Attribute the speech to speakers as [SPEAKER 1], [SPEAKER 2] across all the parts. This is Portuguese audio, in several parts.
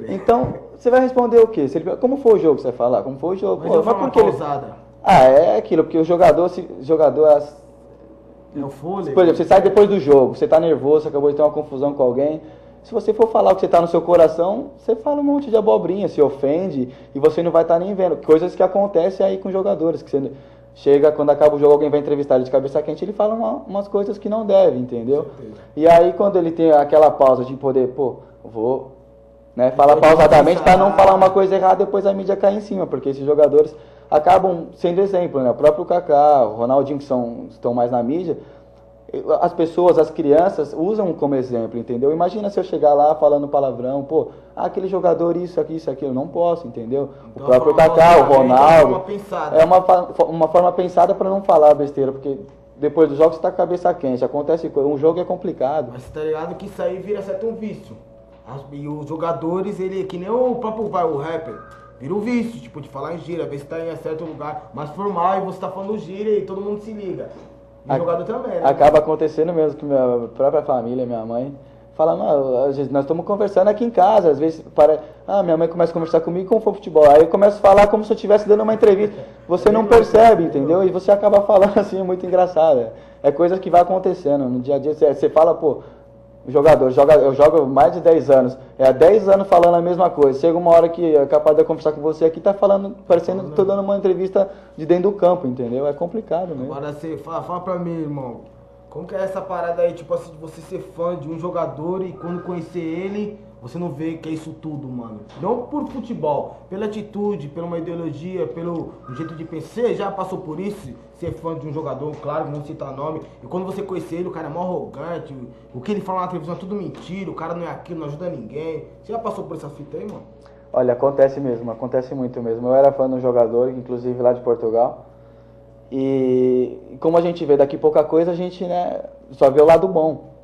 [SPEAKER 1] Então, você vai responder o quê? Se ele, como foi o jogo, você vai falar? Como foi o jogo?
[SPEAKER 2] Mas
[SPEAKER 1] Pô,
[SPEAKER 2] de forma
[SPEAKER 1] porque ele...
[SPEAKER 2] pausada.
[SPEAKER 1] É aquilo, porque o jogador
[SPEAKER 2] É o fôlego.
[SPEAKER 1] por exemplo, você sai depois do jogo, você tá nervoso, você acabou de ter uma confusão com alguém. Se você for falar o que você tá no seu coração, você fala um monte de abobrinha, se ofende e você não vai estar nem vendo. Coisas que acontecem aí com jogadores, que você chega, quando acaba o jogo, alguém vai entrevistar ele de cabeça quente, ele fala umas coisas que não deve, entendeu? E aí quando ele tem aquela pausa de poder, vou, né, falar pausadamente para não falar uma coisa errada, depois a mídia cai em cima, porque esses jogadores acabam sendo exemplo, né? O próprio Kaká, o Ronaldinho, que estão mais na mídia, as pessoas, as crianças usam como exemplo, entendeu? Imagina se eu chegar lá falando palavrão, aquele jogador isso, aqui, isso, aquilo, não posso, entendeu?
[SPEAKER 2] Então,
[SPEAKER 1] o próprio Kaká, o Ronaldo,
[SPEAKER 2] é
[SPEAKER 1] uma forma pensada para não falar besteira, porque depois dos jogos você tá com a cabeça quente, acontece coisa, um jogo é complicado.
[SPEAKER 2] Mas tá ligado que isso aí vira certo um vício. E os jogadores, ele, que nem o próprio o rapper, vira um vício, tipo, de falar em gíria, ver se tá em certo lugar mais formal e você tá falando gíria e todo mundo se liga. E o jogador também, né?
[SPEAKER 1] Acaba acontecendo mesmo que minha própria família, minha mãe, fala, não, nós estamos conversando aqui em casa, às vezes minha mãe começa a conversar comigo como for futebol, aí eu começo a falar como se eu estivesse dando uma entrevista, você não percebe, entendeu? E você acaba falando assim, muito engraçado, é coisa que vai acontecendo, no dia a dia, você fala, eu jogo mais de 10 anos, há 10 anos falando a mesma coisa, chega uma hora que é capaz de eu conversar com você aqui, tá falando, parecendo que tô dando uma entrevista de dentro do campo, entendeu? É complicado mesmo.
[SPEAKER 2] Agora você fala pra mim, irmão, como que é essa parada aí, tipo assim, de você ser fã de um jogador e quando conhecer ele, você não vê que é isso tudo, mano. Não por futebol, pela atitude, pela uma ideologia, pelo jeito de pensar, você já passou por isso? Ser fã de um jogador, claro, não citar nome, e quando você conhecer ele, o cara é mó arrogante, o que ele fala na televisão é tudo mentira, o cara não é aquilo, não ajuda ninguém. Você já passou por essa fita aí, mano?
[SPEAKER 1] Olha, acontece mesmo, acontece muito mesmo. Eu era fã de um jogador, inclusive lá de Portugal, e como a gente vê daqui pouca coisa, a gente, né, só vê o lado bom.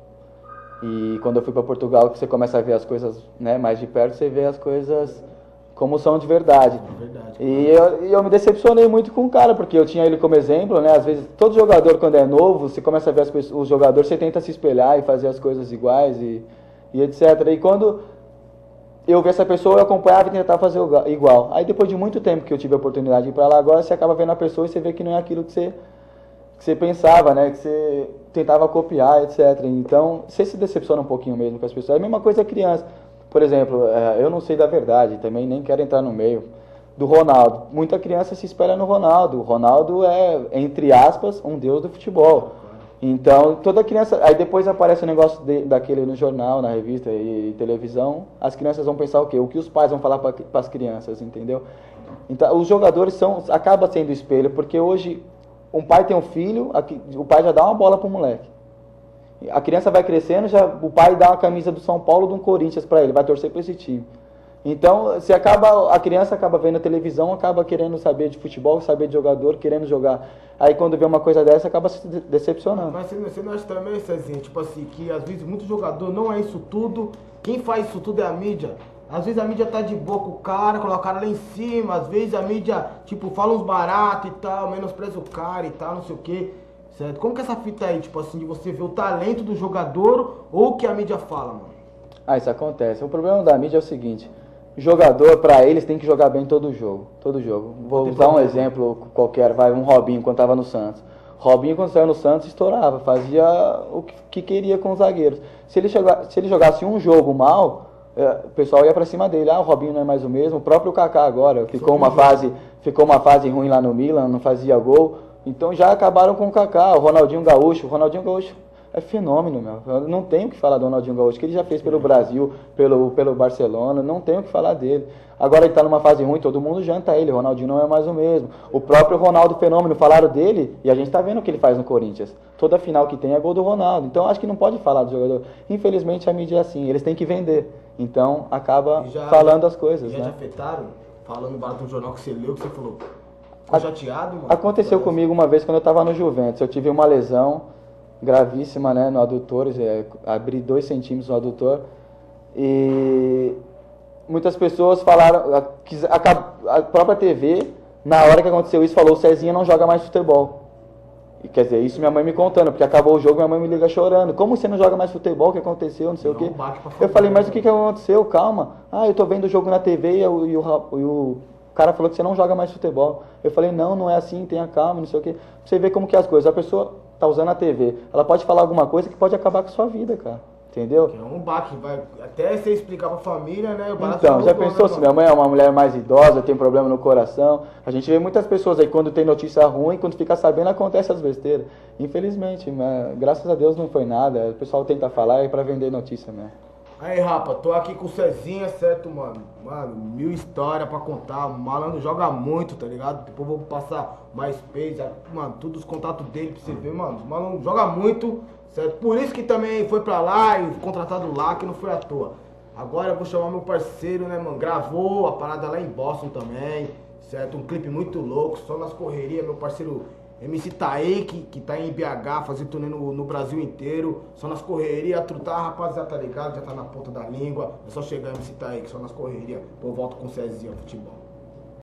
[SPEAKER 1] E quando eu fui para Portugal, que você começa a ver as coisas, né, mais de perto, você vê as coisas como são de verdade. E eu me decepcionei muito com o cara, porque eu tinha ele como exemplo, né? Às vezes, todo jogador, quando é novo, você começa a ver os jogadores, você tenta se espelhar e fazer as coisas iguais e etc. E quando eu vi essa pessoa, eu acompanhava e tentava fazer igual. Aí depois de muito tempo que eu tive a oportunidade de ir para lá, agora você acaba vendo a pessoa e você vê que não é aquilo que você pensava, né? Que você tentava copiar, etc. Então, você se decepciona um pouquinho mesmo com as pessoas. É a mesma coisa a criança. Por exemplo, eu não sei da verdade, também nem quero entrar no meio do Ronaldo. Muita criança se espelha no Ronaldo. O Ronaldo é, entre aspas, um deus do futebol. Então, toda criança... Aí depois aparece o negócio daquele no jornal, na revista e televisão. As crianças vão pensar o quê? O que os pais vão falar para as crianças, entendeu? Então, os jogadores acabam sendo espelho, porque hoje um pai tem um filho, o pai já dá uma bola pro moleque. A criança vai crescendo, o pai dá uma camisa do São Paulo, do Corinthians para ele, vai torcer para esse time. Então, a criança acaba vendo a televisão, acaba querendo saber de futebol, saber de jogador, querendo jogar. Aí quando vê uma coisa dessa, acaba se decepcionando.
[SPEAKER 2] Mas você não acha também, Cezinha, tipo assim, que às vezes muito jogador não é isso tudo, quem faz isso tudo é a mídia. Às vezes a mídia tá de boa com o cara, coloca o cara lá em cima, às vezes a mídia, tipo, fala uns baratos e tal, menospreza o cara e tal, não sei o quê. Certo? Como que é essa fita aí, tipo assim, de você ver o talento do jogador ou o que a mídia fala, mano?
[SPEAKER 1] Isso acontece. O problema da mídia é o seguinte, jogador, pra eles, tem que jogar bem todo jogo. Todo jogo. Vou usar um exemplo qualquer, um Robinho, quando tava no Santos. Robinho, quando saiu no Santos, estourava, fazia o que queria com os zagueiros. Se ele jogasse um jogo mal, o pessoal ia pra cima dele. O Robinho não é mais o mesmo. O próprio Kaká agora, ficou uma fase ruim lá no Milan, não fazia gol. Então já acabaram com o Kaká, o Ronaldinho Gaúcho. O Ronaldinho Gaúcho é fenômeno, meu. Eu não tenho o que falar do Ronaldinho Gaúcho, que ele já fez pelo Brasil, pelo Barcelona, não tenho o que falar dele. Agora ele está numa fase ruim, todo mundo janta ele, o Ronaldinho não é mais o mesmo. O próprio Ronaldo Fenômeno, falaram dele, e a gente está vendo o que ele faz no Corinthians. Toda final que tem é gol do Ronaldo. Então acho que não pode falar do jogador. Infelizmente a mídia é assim, eles têm que vender. Então acaba falando as coisas,
[SPEAKER 2] já
[SPEAKER 1] né?
[SPEAKER 2] Já te afetaram? Falando barato no jornal que você leu, que você falou... Ficou chateado, mano?
[SPEAKER 1] Aconteceu comigo uma vez quando eu estava no Juventus. Eu tive uma lesão gravíssima, né, no adutor, abri 2 centímetros no adutor. E muitas pessoas falaram, a própria TV, na hora que aconteceu isso, falou: o Cezinha não joga mais futebol. E, quer dizer, isso minha mãe me contando, porque acabou o jogo, minha mãe me liga chorando. Como você não joga mais futebol? O que aconteceu? Não sei o quê. Eu falei, mas o que aconteceu? Calma. Ah, eu tô vendo o jogo na TV e o cara falou que você não joga mais futebol. Eu falei, não é assim, tenha calma, não sei o quê. Pra você ver como que é as coisas. A pessoa tá usando a TV, ela pode falar alguma coisa que pode acabar com a sua vida, cara. Entendeu?
[SPEAKER 2] Que é um baque, vai até você explicar pra família, né?
[SPEAKER 1] Então, já pensou se minha mãe é uma mulher mais idosa, tem problema no coração? A gente vê muitas pessoas aí, quando tem notícia ruim, quando fica sabendo, acontece as besteiras. Infelizmente, mas graças a Deus não foi nada. O pessoal tenta falar, é pra vender notícia mesmo.
[SPEAKER 2] Aí, rapa, tô aqui com o Cezinha, certo, mano? Mano, 1000 histórias pra contar. O malandro joga muito, tá ligado? Depois eu vou passar mais page, mano, todos os contatos dele pra você ver, mano. O malandro joga muito, certo? Por isso que também foi pra lá e contratado lá, que não foi à toa. Agora eu vou chamar meu parceiro, né, mano? Gravou a parada lá em Boston também, certo? Um clipe muito louco, só nas correrias, meu parceiro MC Taek, que tá em BH, fazendo turnê no Brasil inteiro, só nas correrias, trutar, rapaziada, tá ligado? Já tá na ponta da língua, é só chegar MC Taek, só nas correrias, pô, eu volto com o Cezinha Futebol.